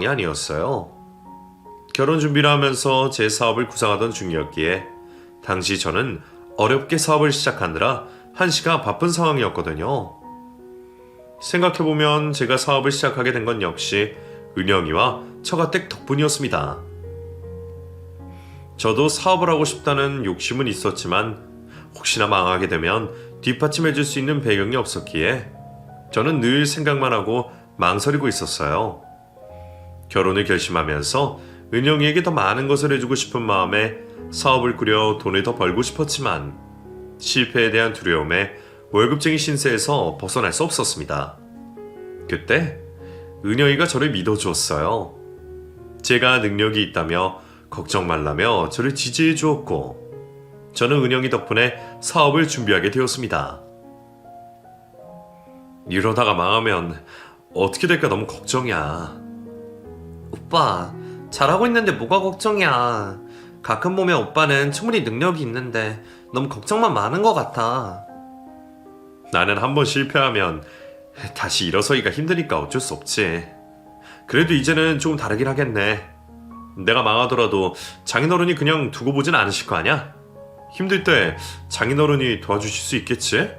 아니었어요. 결혼 준비를 하면서 제 사업을 구상하던 중이었기에 당시 저는 어렵게 사업을 시작하느라 한시가 바쁜 상황이었거든요. 생각해보면 제가 사업을 시작하게 된 건 역시 은영이와 처가댁 덕분이었습니다. 저도 사업을 하고 싶다는 욕심은 있었지만 혹시나 망하게 되면 뒷받침해줄 수 있는 배경이 없었기에 저는 늘 생각만 하고 망설이고 있었어요. 결혼을 결심하면서 은영이에게 더 많은 것을 해주고 싶은 마음에 사업을 꾸려 돈을 더 벌고 싶었지만 실패에 대한 두려움에 월급쟁이 신세에서 벗어날 수 없었습니다. 그때 은영이가 저를 믿어주었어요. 제가 능력이 있다며 걱정 말라며 저를 지지해 주었고 저는 은영이 덕분에 사업을 준비하게 되었습니다. 이러다가 망하면 어떻게 될까 너무 걱정이야. 오빠, 잘하고 있는데 뭐가 걱정이야. 가끔 보면 오빠는 충분히 능력이 있는데 너무 걱정만 많은 것 같아. 나는 한번 실패하면 다시 일어서기가 힘드니까 어쩔 수 없지. 그래도 이제는 조금 다르긴 하겠네. 내가 망하더라도 장인어른이 그냥 두고 보진 않으실 거 아냐? 힘들 때 장인어른이 도와주실 수 있겠지?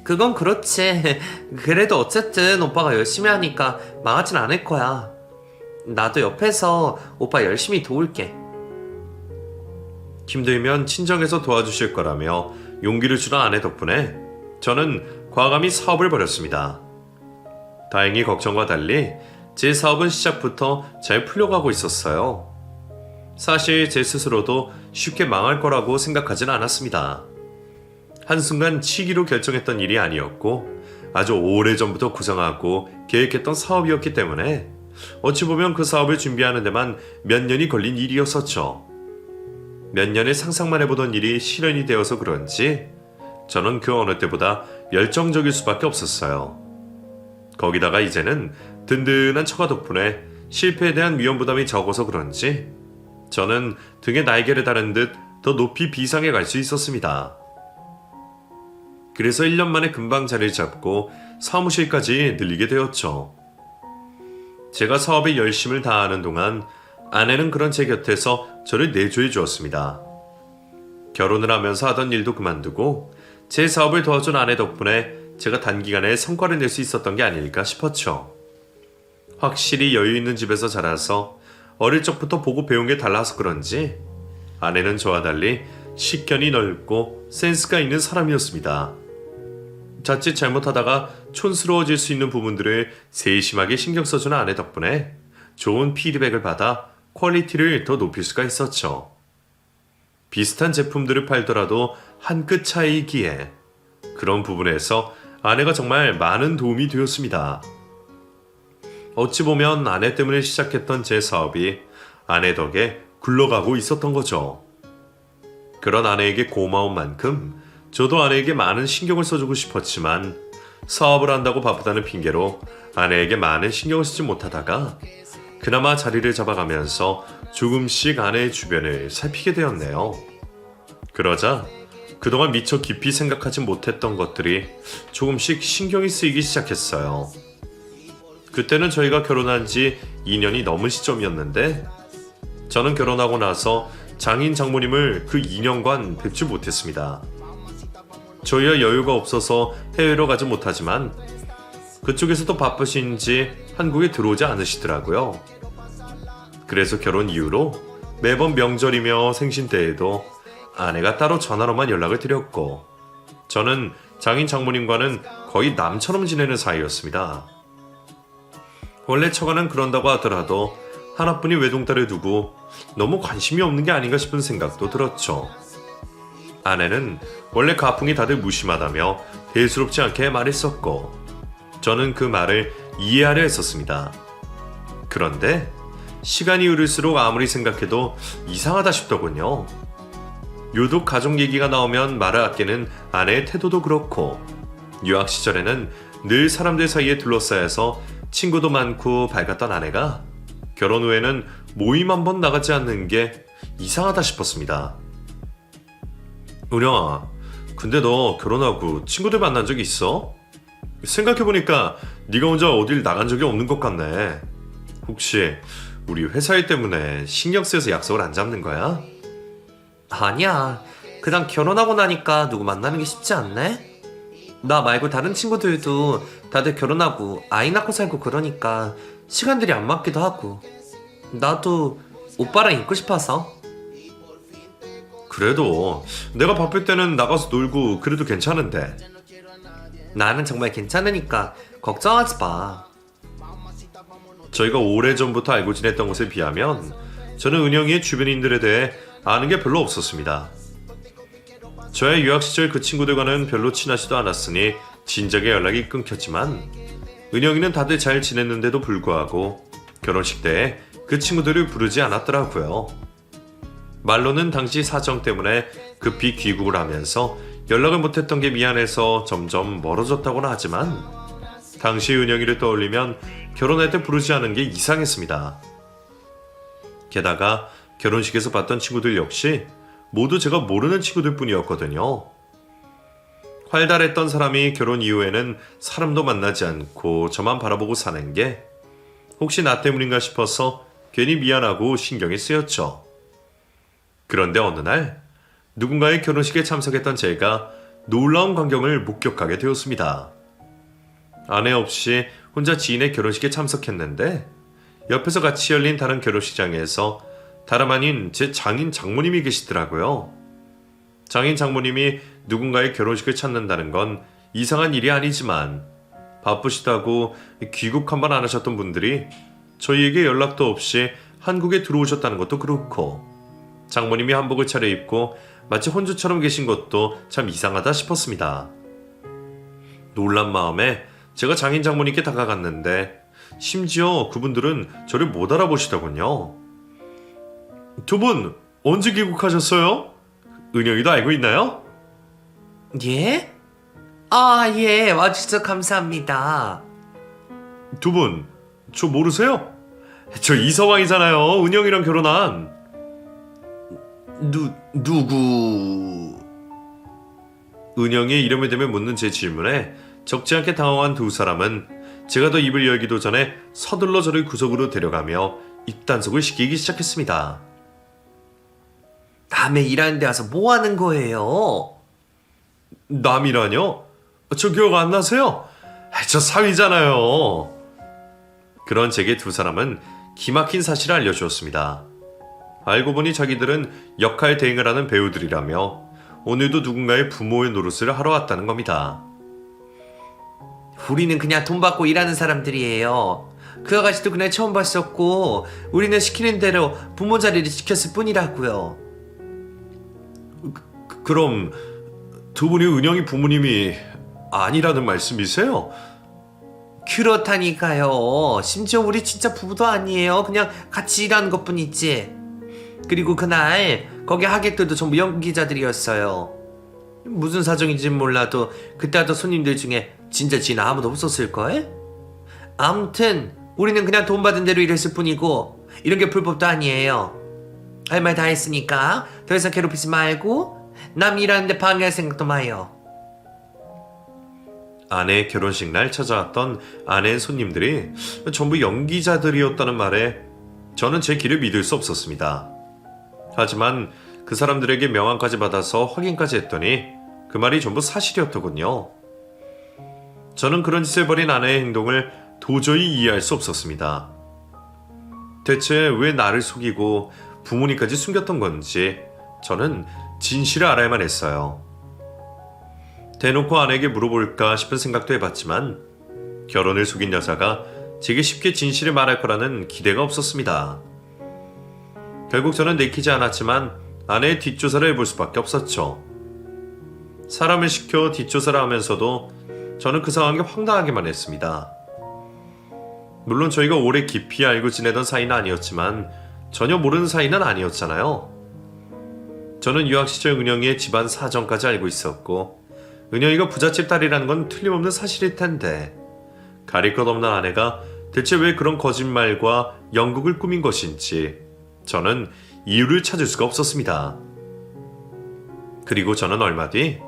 그건 그렇지. 그래도 어쨌든 오빠가 열심히 하니까 망하진 않을 거야. 나도 옆에서 오빠 열심히 도울게. 힘들면 친정에서 도와주실 거라며 용기를 주던 아내 덕분에 저는 과감히 사업을 벌였습니다. 다행히 걱정과 달리 제 사업은 시작부터 잘 풀려가고 있었어요. 사실 제 스스로도 쉽게 망할 거라고 생각하진 않았습니다. 한순간 치기로 결정했던 일이 아니었고 아주 오래전부터 구상하고 계획했던 사업이었기 때문에 어찌 보면 그 사업을 준비하는 데만 몇 년이 걸린 일이었었죠. 몇 년의 상상만 해보던 일이 실현이 되어서 그런지 저는 그 어느 때보다 열정적일 수밖에 없었어요. 거기다가 이제는 든든한 처가 덕분에 실패에 대한 위험 부담이 적어서 그런지 저는 등에 날개를 다른 듯 더 높이 비상에 갈 수 있었습니다. 그래서 1년 만에 금방 자리를 잡고 사무실까지 늘리게 되었죠. 제가 사업에 열심을 다하는 동안 아내는 그런 제 곁에서 저를 내조해 주었습니다. 결혼을 하면서 하던 일도 그만두고 제 사업을 도와준 아내 덕분에 제가 단기간에 성과를 낼 수 있었던 게 아닐까 싶었죠. 확실히 여유 있는 집에서 자라서 어릴 적부터 보고 배운 게 달라서 그런지 아내는 저와 달리 식견이 넓고 센스가 있는 사람이었습니다. 자칫 잘못하다가 촌스러워질 수 있는 부분들을 세심하게 신경 써주는 아내 덕분에 좋은 피드백을 받아 퀄리티를 더 높일 수가 있었죠. 비슷한 제품들을 팔더라도 한 끗 차이이기에 그런 부분에서 아내가 정말 많은 도움이 되었습니다. 어찌 보면 아내 때문에 시작했던 제 사업이 아내 덕에 굴러가고 있었던 거죠. 그런 아내에게 고마운 만큼 저도 아내에게 많은 신경을 써주고 싶었지만 사업을 한다고 바쁘다는 핑계로 아내에게 많은 신경을 쓰지 못하다가 그나마 자리를 잡아가면서 조금씩 아내의 주변을 살피게 되었네요. 그러자 그동안 미처 깊이 생각하지 못했던 것들이 조금씩 신경이 쓰이기 시작했어요. 그때는 저희가 결혼한 지 2년이 넘은 시점이었는데 저는 결혼하고 나서 장인 장모님을 그 2년간 뵙지 못했습니다. 저희와 여유가 없어서 해외로 가지 못하지만 그쪽에서도 바쁘신지 한국에 들어오지 않으시더라고요. 그래서 결혼 이후로 매번 명절이며 생신 때에도 아내가 따로 전화로만 연락을 드렸고 저는 장인 장모님과는 거의 남처럼 지내는 사이였습니다. 원래 처가는 그런다고 하더라도 하나뿐인 외동딸을 두고 너무 관심이 없는 게 아닌가 싶은 생각도 들었죠. 아내는 원래 가풍이 다들 무심하다며 대수롭지 않게 말했었고 저는 그 말을 이해하려 했었습니다. 그런데 시간이 흐를수록 아무리 생각해도 이상하다 싶더군요. 유독 가족 얘기가 나오면 말을 아끼는 아내의 태도도 그렇고 유학 시절에는 늘 사람들 사이에 둘러싸여서 친구도 많고 밝았던 아내가 결혼 후에는 모임 한 번 나가지 않는 게 이상하다 싶었습니다. 은영아, 근데 너 결혼하고 친구들 만난 적 있어? 생각해보니까 네가 혼자 어딜 나간 적이 없는 것 같네. 혹시 우리 회사 일 때문에 신경 쓰여서 약속을 안 잡는 거야? 아니야. 그냥 결혼하고 나니까 누구 만나는 게 쉽지 않네? 나 말고 다른 친구들도 다들 결혼하고 아이 낳고 살고 그러니까 시간들이 안 맞기도 하고. 나도 오빠랑 있고 싶어서. 그래도 내가 바쁠 때는 나가서 놀고 그래도 괜찮은데. 나는 정말 괜찮으니까 걱정하지 마. 저희가 오래전부터 알고 지냈던 것에 비하면 저는 은영이의 주변인들에 대해 아는 게 별로 없었습니다. 저의 유학 시절 그 친구들과는 별로 친하지도 않았으니 진작에 연락이 끊겼지만 은영이는 다들 잘 지냈는데도 불구하고 결혼식 때 그 친구들을 부르지 않았더라고요. 말로는 당시 사정 때문에 급히 귀국을 하면서 연락을 못했던 게 미안해서 점점 멀어졌다고는 하지만 당시 은영이를 떠올리면 결혼할 때 부르지 않은 게 이상했습니다. 게다가 결혼식에서 봤던 친구들 역시 모두 제가 모르는 친구들 뿐이었거든요. 활달했던 사람이 결혼 이후에는 사람도 만나지 않고 저만 바라보고 사는 게 혹시 나 때문인가 싶어서 괜히 미안하고 신경이 쓰였죠. 그런데 어느 날 누군가의 결혼식에 참석했던 제가 놀라운 광경을 목격하게 되었습니다. 아내 없이 혼자 지인의 결혼식에 참석했는데 옆에서 같이 열린 다른 결혼식장에서 다름 아닌 제 장인 장모님이 계시더라고요. 장인 장모님이 누군가의 결혼식을 찾는다는 건 이상한 일이 아니지만 바쁘시다고 귀국 한 번 안 하셨던 분들이 저희에게 연락도 없이 한국에 들어오셨다는 것도 그렇고 장모님이 한복을 차려입고 마치 혼주처럼 계신 것도 참 이상하다 싶었습니다. 놀란 마음에 제가 장인 장모님께 다가갔는데 심지어 그분들은 저를 못 알아보시더군요. 두 분 언제 귀국하셨어요? 은영이도 알고 있나요? 예? 아, 예. 와주셔서 감사합니다. 두 분 저 모르세요? 저 이서방이잖아요. 은영이랑 결혼한. 누구? 은영의 이름을 대며 묻는 제 질문에 적지 않게 당황한 두 사람은 제가 더 입을 열기도 전에 서둘러 저를 구석으로 데려가며 입단속을 시키기 시작했습니다. 남의 일하는 데 와서 뭐 하는 거예요? 남이라뇨? 저 기억 안 나세요? 저 사위잖아요. 그런 제게 두 사람은 기막힌 사실을 알려주었습니다. 알고 보니 자기들은 역할 대행을 하는 배우들이라며 오늘도 누군가의 부모의 노릇을 하러 왔다는 겁니다. 우리는 그냥 돈 받고 일하는 사람들이에요. 그 아가씨도 그날 처음 봤었고 우리는 시키는 대로 부모 자리를 지켰을 뿐이라고요. 그럼 두 분이 은영이 부모님이 아니라는 말씀이세요? 그렇다니까요. 심지어 우리 진짜 부부도 아니에요. 그냥 같이 일하는 것뿐이지. 그리고 그날 거기 하객들도 전부 연기자들이었어요. 무슨 사정인지 몰라도 그때 하던 손님들 중에 진짜 지인 아무도 없었을걸? 아무튼 우리는 그냥 돈 받은 대로 일했을 뿐이고 이런 게 불법도 아니에요. 할 말 다 했으니까 더 이상 괴롭히지 말고 남 일하는데 방해할 생각도 마요. 아내의 결혼식 날 찾아왔던 아내의 손님들이 전부 연기자들이었다는 말에 저는 제 귀를 믿을 수 없었습니다. 하지만 그 사람들에게 명함까지 받아서 확인까지 했더니 그 말이 전부 사실이었더군요. 저는 그런 짓을 벌인 아내의 행동을 도저히 이해할 수 없었습니다. 대체 왜 나를 속이고 부모님까지 숨겼던 건지 저는 진실을 알아야만 했어요. 대놓고 아내에게 물어볼까 싶은 생각도 해봤지만 결혼을 속인 여자가 제게 쉽게 진실을 말할 거라는 기대가 없었습니다. 결국 저는 내키지 않았지만 아내의 뒷조사를 해볼 수밖에 없었죠. 사람을 시켜 뒷조사를 하면서도 저는 그 상황이 황당하기만 했습니다. 물론 저희가 오래 깊이 알고 지내던 사이는 아니었지만 전혀 모르는 사이는 아니었잖아요. 저는 유학 시절 은영이의 집안 사정까지 알고 있었고 은영이가 부잣집 딸이라는 건 틀림없는 사실일 텐데 가릴 것 없는 아내가 대체 왜 그런 거짓말과 연극을 꾸민 것인지 저는 이유를 찾을 수가 없었습니다. 그리고 저는 얼마 뒤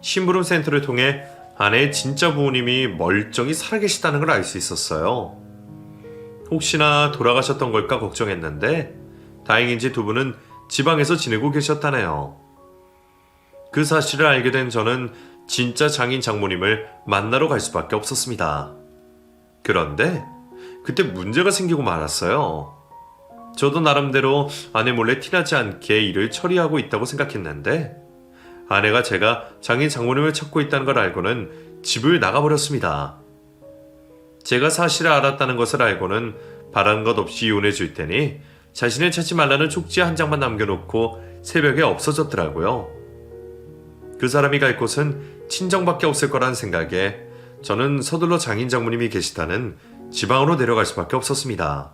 심부름 센터를 통해 아내의 진짜 부모님이 멀쩡히 살아계시다는 걸 알 수 있었어요. 혹시나 돌아가셨던 걸까 걱정했는데 다행인지 두 분은 지방에서 지내고 계셨다네요. 그 사실을 알게 된 저는 진짜 장인 장모님을 만나러 갈 수밖에 없었습니다. 그런데 그때 문제가 생기고 말았어요. 저도 나름대로 아내 몰래 티나지 않게 일을 처리하고 있다고 생각했는데 아내가 제가 장인 장모님을 찾고 있다는 걸 알고는 집을 나가버렸습니다. 제가 사실을 알았다는 것을 알고는 바라는 것 없이 이혼해 줄 테니 자신을 찾지 말라는 쪽지 한 장만 남겨놓고 새벽에 없어졌더라고요. 그 사람이 갈 곳은 친정밖에 없을 거란 생각에 저는 서둘러 장인 장모님이 계시다는 지방으로 내려갈 수밖에 없었습니다.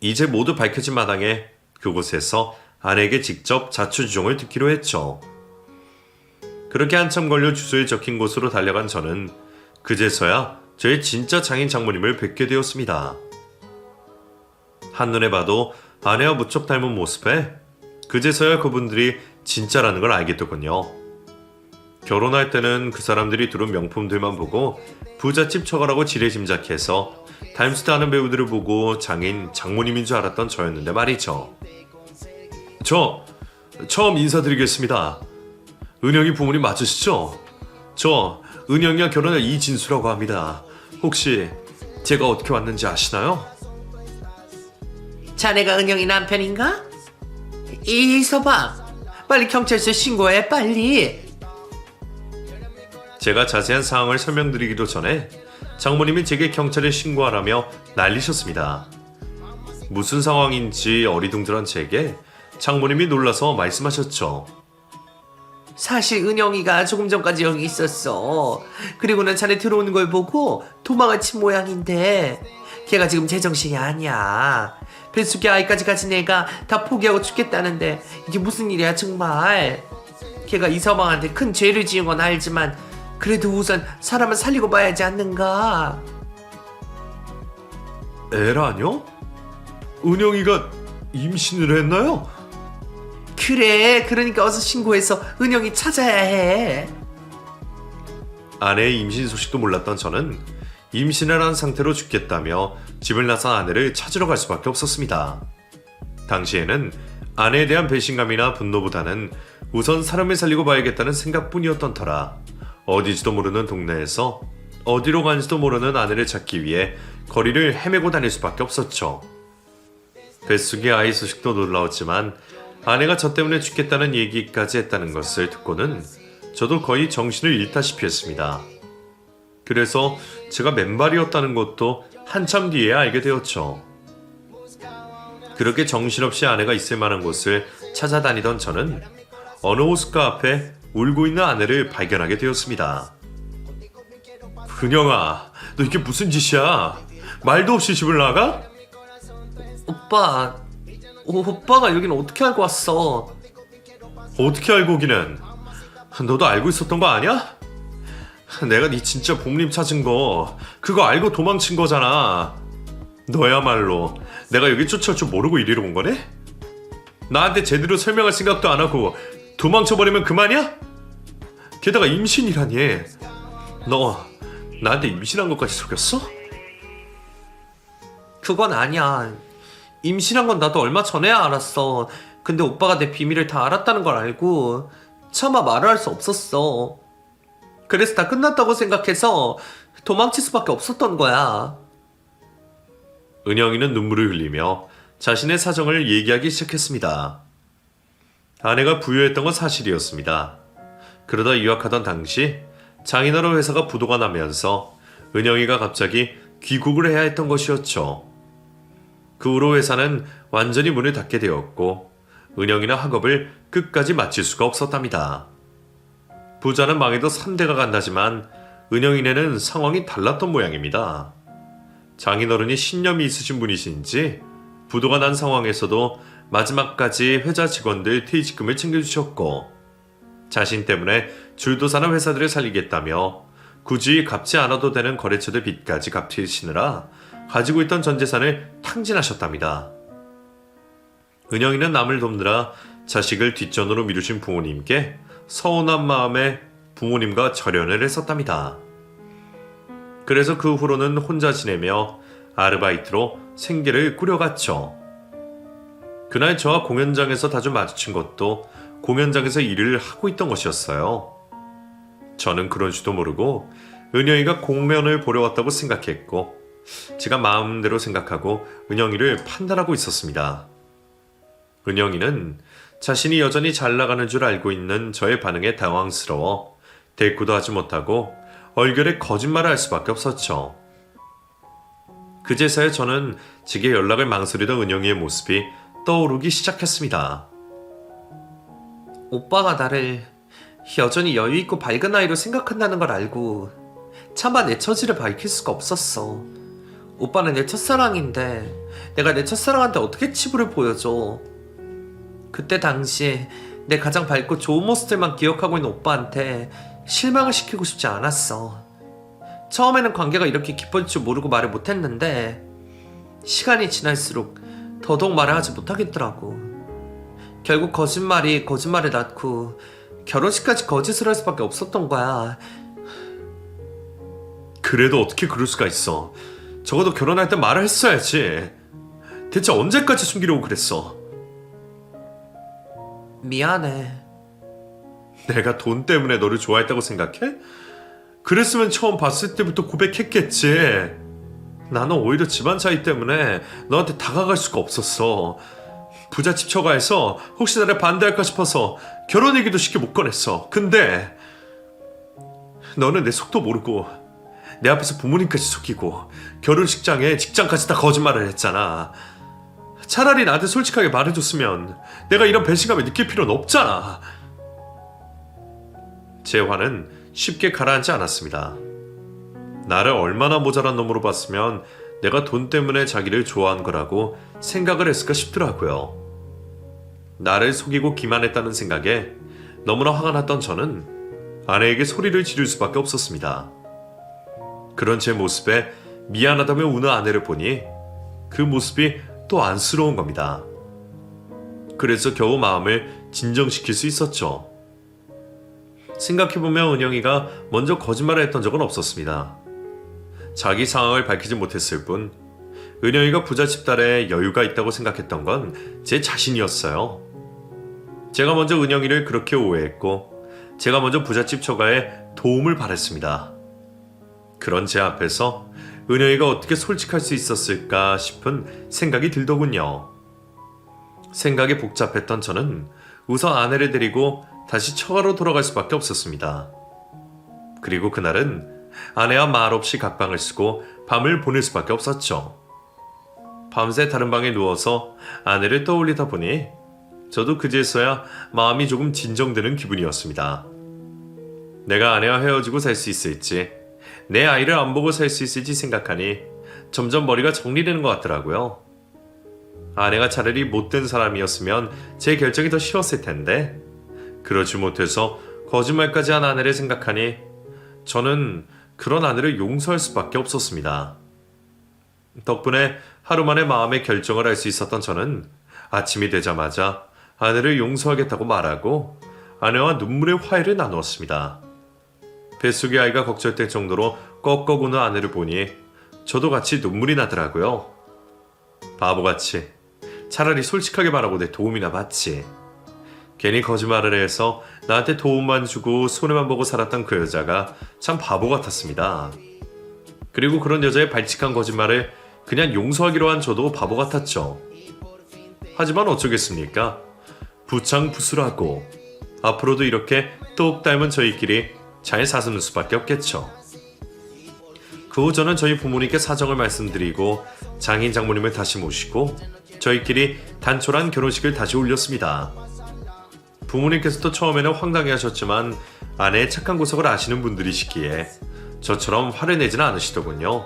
이제 모두 밝혀진 마당에 그곳에서 아내에게 직접 자초지종을 듣기로 했죠. 그렇게 한참 걸려 주소에 적힌 곳으로 달려간 저는 그제서야 저의 진짜 장인 장모님을 뵙게 되었습니다. 한눈에 봐도 아내와 무척 닮은 모습에 그제서야 그분들이 진짜라는 걸 알게 됐군요. 결혼할 때는 그 사람들이 두른 명품들만 보고 부잣집 처가라고 지레짐작해서 닮지도 않은 배우들을 보고 장인 장모님인 줄 알았던 저였는데 말이죠. 저 처음 인사드리겠습니다. 은영이 부모님 맞으시죠? 저 은영이와 결혼할 이진수라고 합니다. 혹시 제가 어떻게 왔는지 아시나요? 자네가 은영이 남편인가? 이서방, 빨리 경찰서에 신고해, 빨리. 제가 자세한 상황을 설명드리기도 전에 장모님이 제게 경찰에 신고하라며 난리셨습니다. 무슨 상황인지 어리둥절한 제게 장모님이 놀라서 말씀하셨죠. 사실 은영이가 조금 전까지 여기 있었어. 그리고는 자네 들어오는 걸 보고 도망을 친 모양인데 걔가 지금 제정신이 아니야. 뱃속에 아이까지 가진 애가 다 포기하고 죽겠다는데 이게 무슨 일이야 정말. 걔가 이서방한테 큰 죄를 지은 건 알지만 그래도 우선 사람을 살리고 봐야지 않는가. 에라뇨? 은영이가 임신을 했나요? 그래, 그러니까 어서 신고해서 은영이 찾아야 해. 아내의 임신 소식도 몰랐던 저는 임신을 한 상태로 죽겠다며 집을 나선 아내를 찾으러 갈 수밖에 없었습니다. 당시에는 아내에 대한 배신감이나 분노보다는 우선 사람을 살리고 봐야겠다는 생각뿐이었던 터라 어디지도 모르는 동네에서 어디로 간지도 모르는 아내를 찾기 위해 거리를 헤매고 다닐 수밖에 없었죠. 뱃속의 아이 소식도 놀라웠지만 아내가 저 때문에 죽겠다는 얘기까지 했다는 것을 듣고는 저도 거의 정신을 잃다시피 했습니다. 그래서 제가 맨발이었다는 것도 한참 뒤에 알게 되었죠. 그렇게 정신없이 아내가 있을 만한 곳을 찾아다니던 저는 어느 호숫가 앞에 울고 있는 아내를 발견하게 되었습니다. 은영아, 너 이게 무슨 짓이야? 말도 없이 집을 나가? 오빠가 여기는 어떻게 알고 왔어? 어떻게 알고 오기는? 너도 알고 있었던 거 아니야? 내가 네 진짜 부모님 찾은 거 그거 알고 도망친 거잖아. 너야말로 내가 여기 쫓아올 줄 모르고 이리로 온 거네? 나한테 제대로 설명할 생각도 안 하고 도망쳐버리면 그만이야? 게다가 임신이라니. 너 나한테 임신한 것까지 속였어? 그건 아니야. 임신한 건 나도 얼마 전에야 알았어. 근데 오빠가 내 비밀을 다 알았다는 걸 알고 차마 말을 할 수 없었어. 그래서 다 끝났다고 생각해서 도망칠 수밖에 없었던 거야. 은영이는 눈물을 흘리며 자신의 사정을 얘기하기 시작했습니다. 아내가 부유했던 건 사실이었습니다. 그러다 유학하던 당시 장인어른 회사가 부도가 나면서 은영이가 갑자기 귀국을 해야 했던 것이었죠. 그 후로 회사는 완전히 문을 닫게 되었고 은영이는 학업을 끝까지 마칠 수가 없었답니다. 부자는 망해도 3대가 간다지만 은영이네는 상황이 달랐던 모양입니다. 장인어른이 신념이 있으신 분이신지 부도가 난 상황에서도 마지막까지 회사 직원들 퇴직금을 챙겨주셨고 자신 때문에 줄도 사는 회사들을 살리겠다며 굳이 갚지 않아도 되는 거래처들 빚까지 갚으시느라 가지고 있던 전 재산을 탕진하셨답니다. 은영이는 남을 돕느라 자식을 뒷전으로 미루신 부모님께 서운한 마음에 부모님과 절연을 했었답니다. 그래서 그 후로는 혼자 지내며 아르바이트로 생계를 꾸려갔죠. 그날 저와 공연장에서 자주 마주친 것도 공연장에서 일을 하고 있던 것이었어요. 저는 그런 줄도 모르고 은영이가 공연을 보러 왔다고 생각했고 제가 마음대로 생각하고 은영이를 판단하고 있었습니다. 은영이는 자신이 여전히 잘 나가는 줄 알고 있는 저의 반응에 당황스러워 대꾸도 하지 못하고 얼결에 거짓말을 할 수밖에 없었죠. 그제서야 저는 제게 연락을 망설이던 은영이의 모습이 떠오르기 시작했습니다. 오빠가 나를 여전히 여유있고 밝은 아이로 생각한다는 걸 알고 차마 내 처지를 밝힐 수가 없었어. 오빠는 내 첫사랑인데 내가 내 첫사랑한테 어떻게 치부를 보여줘. 그때 당시 내 가장 밝고 좋은 모습들만 기억하고 있는 오빠한테 실망을 시키고 싶지 않았어. 처음에는 관계가 이렇게 깊어질 줄 모르고 말을 못했는데 시간이 지날수록 더더욱 말을 하지 못하겠더라고. 결국 거짓말이 거짓말을 낳고 결혼식까지 거짓을 할 수밖에 없었던 거야. 그래도 어떻게 그럴 수가 있어. 적어도 결혼할 때 말을 했어야지. 대체 언제까지 숨기려고 그랬어? 미안해. 내가 돈 때문에 너를 좋아했다고 생각해? 그랬으면 처음 봤을 때부터 고백했겠지. 나는 오히려 집안 차이 때문에 너한테 다가갈 수가 없었어. 부잣집 처가에서 혹시 나를 반대할까 싶어서 결혼 얘기도 쉽게 못 꺼냈어. 근데 너는 내 속도 모르고 내 앞에서 부모님까지 속이고 결혼식장에 직장까지 다 거짓말을 했잖아. 차라리 나한테 솔직하게 말해줬으면 내가 이런 배신감을 느낄 필요는 없잖아. 제 화는 쉽게 가라앉지 않았습니다. 나를 얼마나 모자란 놈으로 봤으면 내가 돈 때문에 자기를 좋아한 거라고 생각을 했을까 싶더라고요. 나를 속이고 기만했다는 생각에 너무나 화가 났던 저는 아내에게 소리를 지를 수밖에 없었습니다. 그런 제 모습에 미안하다며 우는 아내를 보니 그 모습이 또 안쓰러운 겁니다. 그래서 겨우 마음을 진정시킬 수 있었죠. 생각해보면 은영이가 먼저 거짓말을 했던 적은 없었습니다. 자기 상황을 밝히지 못했을 뿐 은영이가 부잣집 딸에 여유가 있다고 생각했던 건 제 자신이었어요. 제가 먼저 은영이를 그렇게 오해했고 제가 먼저 부잣집 처가에 도움을 바랬습니다. 그런 제 앞에서 은영이가 어떻게 솔직할 수 있었을까 싶은 생각이 들더군요. 생각이 복잡했던 저는 우선 아내를 데리고 다시 처가로 돌아갈 수밖에 없었습니다. 그리고 그날은 아내와 말없이 각방을 쓰고 밤을 보낼 수밖에 없었죠. 밤새 다른 방에 누워서 아내를 떠올리다 보니 저도 그제서야 마음이 조금 진정되는 기분이었습니다. 내가 아내와 헤어지고 살 수 있을지, 내 아이를 안 보고 살 수 있을지 생각하니 점점 머리가 정리되는 것 같더라고요. 아내가 차라리 못된 사람이었으면 제 결정이 더 싫었을 텐데 그러지 못해서 거짓말까지 한 아내를 생각하니 저는 그런 아내를 용서할 수밖에 없었습니다. 덕분에 하루 만에 마음의 결정을 할 수 있었던 저는 아침이 되자마자 아내를 용서하겠다고 말하고 아내와 눈물의 화해를 나누었습니다. 뱃속의 아이가 걱정될 정도로 꺽꺽 우는 아내를 보니 저도 같이 눈물이 나더라고요. 바보같이 차라리 솔직하게 말하고 내 도움이나 받지. 괜히 거짓말을 해서 나한테 도움만 주고 손해만 보고 살았던 그 여자가 참 바보 같았습니다. 그리고 그런 여자의 발칙한 거짓말을 그냥 용서하기로 한 저도 바보 같았죠. 하지만 어쩌겠습니까? 부창부수라고 앞으로도 이렇게 똑 닮은 저희끼리 잘 사는 수밖에 없겠죠. 그 후 저는 저희 부모님께 사정을 말씀드리고 장인 장모님을 다시 모시고 저희끼리 단촐한 결혼식을 다시 올렸습니다. 부모님께서도 처음에는 황당해하셨지만 아내의 착한 구석을 아시는 분들이시기에 저처럼 화를 내지는 않으시더군요.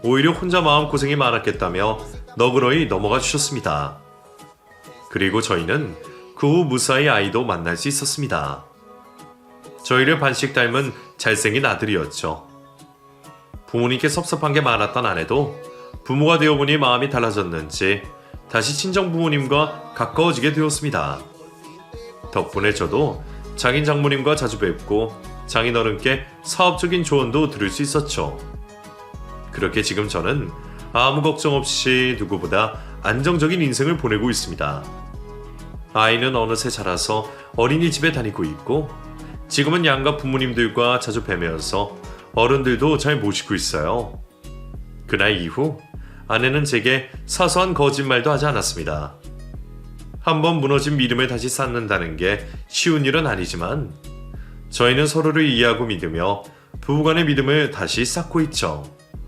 오히려 혼자 마음고생이 많았겠다며 너그러이 넘어가 주셨습니다. 그리고 저희는 그 후 무사히 아이도 만날 수 있었습니다. 저희를 반씩 닮은 잘생긴 아들이었죠. 부모님께 섭섭한 게 많았던 아내도 부모가 되어보니 마음이 달라졌는지 다시 친정부모님과 가까워지게 되었습니다. 덕분에 저도 장인 장모님과 자주 뵙고 장인어른께 사업적인 조언도 들을 수 있었죠. 그렇게 지금 저는 아무 걱정 없이 누구보다 안정적인 인생을 보내고 있습니다. 아이는 어느새 자라서 어린이집에 다니고 있고 지금은 양가 부모님들과 자주 뵈면서 어른들도 잘 모시고 있어요. 그날 이후 아내는 제게 사소한 거짓말도 하지 않았습니다. 한번 무너진 믿음을 다시 쌓는다는 게 쉬운 일은 아니지만 저희는 서로를 이해하고 믿으며 부부간의 믿음을 다시 쌓고 있죠.